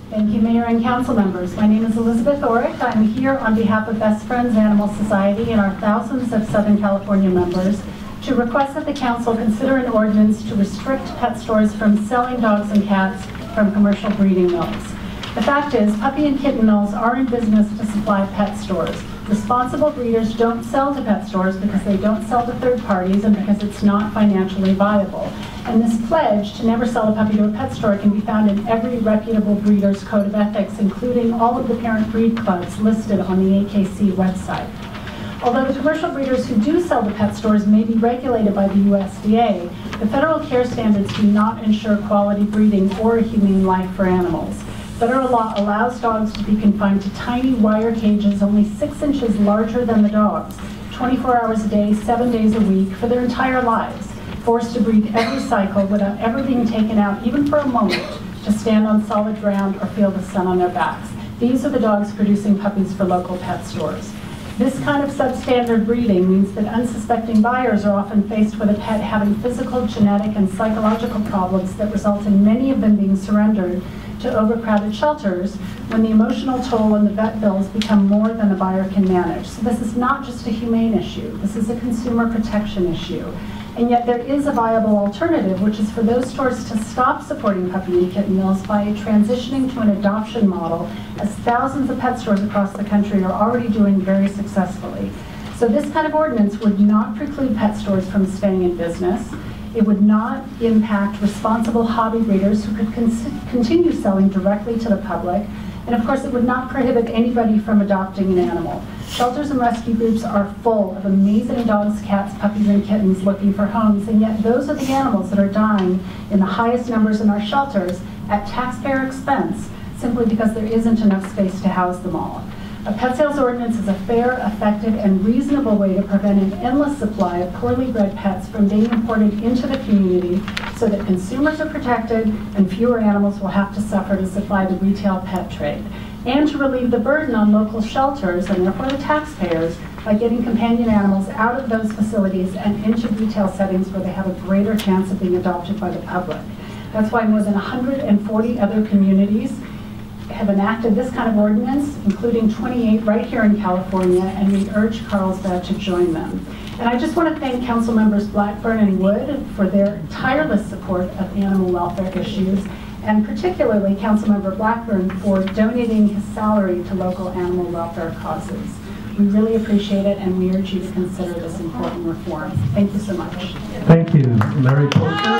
Thank you, Mayor and Council members. My name is Elizabeth Orrick. I'm here on behalf of Best Friends Animal Society and our thousands of Southern California members to request that the Council consider an ordinance to restrict pet stores from selling dogs and cats from commercial breeding mills. The fact is, puppy and kitten mills are in business to supply pet stores. Responsible breeders don't sell to pet stores because they don't sell to third parties and because it's not financially viable. And this pledge to never sell a puppy to a pet store can be found in every reputable breeder's code of ethics, including all of the parent breed clubs listed on the AKC website. Although the commercial breeders who do sell to pet stores may be regulated by the USDA, the federal care standards do not ensure quality breeding or a humane life for animals. Federal law allows dogs to be confined to tiny wire cages only 6 inches larger than the dogs, 24 hours a day, 7 days a week, for their entire lives, forced to breathe every cycle without ever being taken out, even for a moment, to stand on solid ground or feel the sun on their backs. These are the dogs producing puppies for local pet stores. This kind of substandard breeding means that unsuspecting buyers are often faced with a pet having physical, genetic, and psychological problems that result in many of them being surrendered to overcrowded shelters when the emotional toll and the vet bills become more than the buyer can manage. So this is not just a humane issue, this is a consumer protection issue. And yet there is a viable alternative, which is for those stores to stop supporting puppy and kitten mills by transitioning to an adoption model, as thousands of pet stores across the country are already doing very successfully. So this kind of ordinance would not preclude pet stores from staying in business. It would not impact responsible hobby breeders who could continue selling directly to the public. And of course, it would not prohibit anybody from adopting an animal. Shelters and rescue groups are full of amazing dogs, cats, puppies, and kittens looking for homes, and yet those are the animals that are dying in the highest numbers in our shelters at taxpayer expense, simply because there isn't enough space to house them all. A pet sales ordinance is a fair, effective, and reasonable way to prevent an endless supply of poorly bred pets from being imported into the community so that consumers are protected and fewer animals will have to suffer to supply the retail pet trade, and to relieve the burden on local shelters and therefore the taxpayers by getting companion animals out of those facilities and into retail settings where they have a greater chance of being adopted by the public. That's why more than 140 other communities have enacted this kind of ordinance, including 28 right here in California, and we urge Carlsbad to join them. And I just want to thank Council members Blackburn and Wood for their tireless support of animal welfare issues, and particularly Councilmember Blackburn for donating his salary to local animal welfare causes. We really appreciate it, and we urge you to consider this important reform. Thank you so much. Thank you, Mary Poster.